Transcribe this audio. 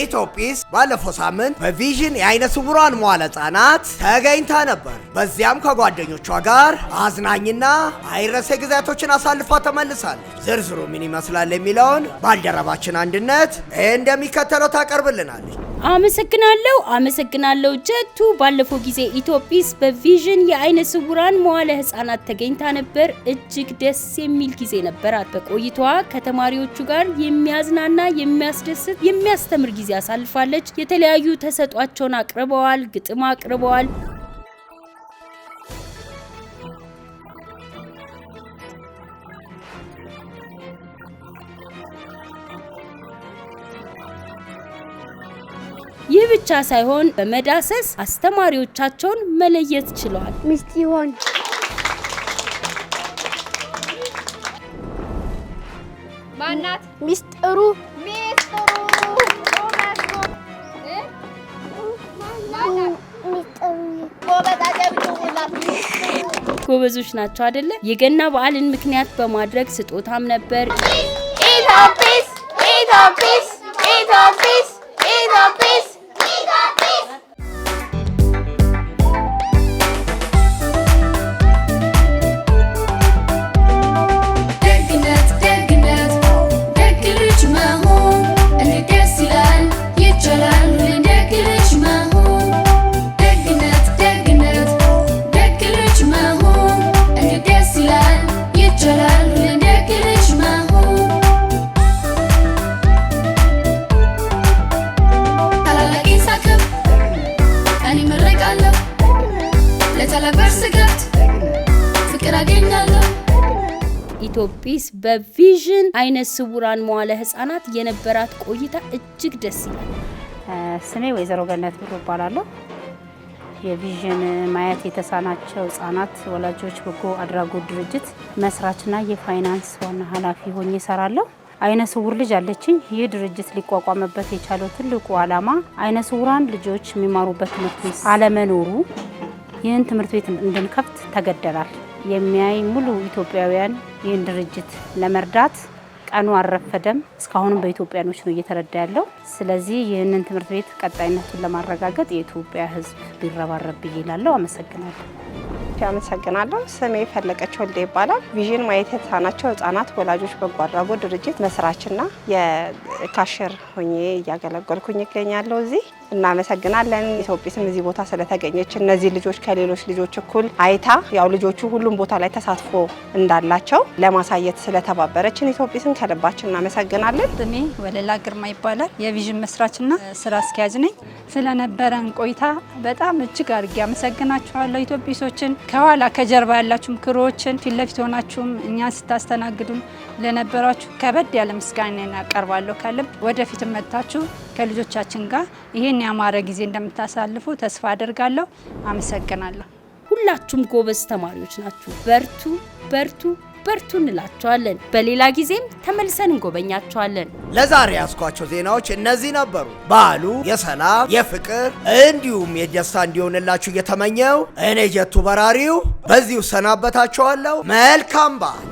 ኢትዮጲስ ባለፈው ሳምንት በቪዥን የአይነ ስውራን መዋለ ሕፃናት ተገኝታ ነበር። በዚያም ከጓደኞቿ ጋር አዝናኝና አይረሴ ጊዜያቶችን አሳልፋ ተመልሳለች። ዝርዝሩ ምን ይመስላል የሚለውን ባልደረባችን አንድነት እንደሚከተለው ታቀርብልናለች። አመሰግናለሁ ጀቱ። ባለፈው ጊዜ ኢትዮጲስ በቪዥን የአይነ ስውራን መዋለ ሕፃናት ተገኝታ ነበር። እጅግ ደስ የሚል ጊዜ ነበራት። በቆይታዋ ከተማሪዎቹ ጋር የሚያዝናና የሚያስደስት የሚያስተምር ጊዜ አሳልፋለች። የተለያዩ ተሰጧቸውን አቅርበዋል፣ ግጥም አቅርበዋል። ይህ ብቻ ሳይሆን በመዳሰስ አስተማሪዎቻቸውን መለየት ችለዋል። ሚስቲሆን ማናት? ሚስጥሩ ጎበዞች ናቸው አይደለ? የገና በዓልን ምክንያት በማድረግ ስጦታም ነበር። ኢትዮጲስ ኢትዮጲስ በቪዥን አይነ ስውራን መዋለ ሕፃናት የነበራት ቆይታ እጅግ ደስ ይላል። ስሜ ወይዘሮ ገነት ብሩ እባላለሁ። የቪዥን ማየት የተሳናቸው ሕፃናት ወላጆች በጎ አድራጎት ድርጅት መስራችና የፋይናንስ ዋና ኃላፊ ሆኜ እሰራለሁ። አይነ ስውር ልጅ አለችኝ። ይህ ድርጅት ሊቋቋምበት የቻለው ትልቁ ዓላማ አይነ ስውራን ልጆች የሚማሩበት ትምህርት ቤት አለመኖሩ ይህን ትምህርት ቤት እንድንከፍት ተገደናል። የሚያይ ሙሉ ኢትዮጵያውያን ይህን ድርጅት ለመርዳት ቀኑ አልረፈደም። እስካሁንም በኢትዮጵያኖች ነው እየተረዳ ያለው። ስለዚህ ይህንን ትምህርት ቤት ቀጣይነቱን ለማረጋገጥ የኢትዮጵያ ሕዝብ ቢረባረብ ብዬ እላለሁ። አመሰግናለሁ። ስሜ ፈለቀች ወልዴ ይባላል። ቪዥን ማየት የተሳናቸው ሕፃናት ወላጆች በጎ አድራጎት ድርጅት መስራችና የካሽር ሆኜ እያገለገልኩኝ ይገኛለሁ እዚህ። እናመሰግናለን ኢትዮጲስም እዚህ ቦታ ስለተገኘች እነዚህ ልጆች ከሌሎች ልጆች እኩል አይታ ያው ልጆቹ ሁሉም ቦታ ላይ ተሳትፎ እንዳላቸው ለማሳየት ስለተባበረችን ኢትዮጲስን ከልባችን እናመሰግናለን። ስሜ ወለላ ግርማ ይባላል። የቪዥን መስራችና ስራ አስኪያጅ ነኝ። ስለነበረን ቆይታ በጣም እጅግ አድርጌ አመሰግናችኋለሁ ኢትዮጲሶችን። ከኋላ ከጀርባ ያላችሁ ክሮዎችን ፊት ለፊት ሆናችሁም እኛ ስታስተናግዱን ለነበራችሁ ከበድ ያለ ምስጋና እናቀርባለሁ ከልብ። ወደፊት መጣችሁ ከልጆቻችን ጋር ይሄን ያማረ ጊዜ እንደምታሳልፉ ተስፋ አደርጋለሁ። አመሰግናለሁ። ሁላችሁም ጎበዝ ተማሪዎች ናችሁ። በርቱ እንላችኋለን። በሌላ ጊዜም ተመልሰን እንጎበኛችኋለን። ለዛሬ ያስኳቸው ዜናዎች እነዚህ ነበሩ። በዓሉ የሰላም የፍቅር እንዲሁም የደስታ እንዲሆንላችሁ እየተመኘው እኔ ጀቱ በራሪው በዚሁ ሰናበታችኋለሁ። መልካም በዓል።